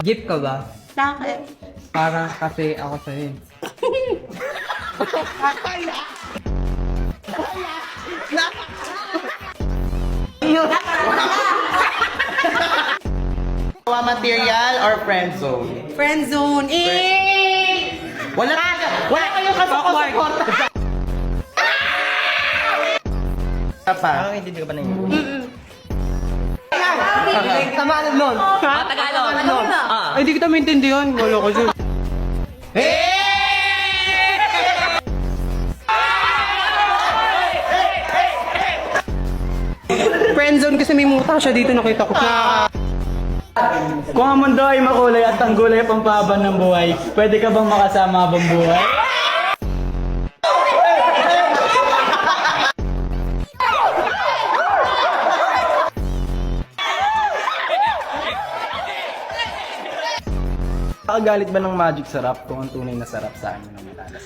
Jeep ka ba? Bakit? Para kasi ako sa'yo. Material or friend zone? Friend zone. Wala kayong kasama-support. Pa. Hindi ka pa naiintindihan. Tama ano nun? Tagalog. Ano na? Ay, di kita maintindihan. Wala ko dyan. Friendzone kasi may muta siya dito nakita ko. Kung ang mundo ay makulay at ang gulay pampahaba ng buhay, pwede ka bang makasama habang buhay? Nakagalit ba ng magic sarap kung ang tunay na sarap sa amin ang matalas?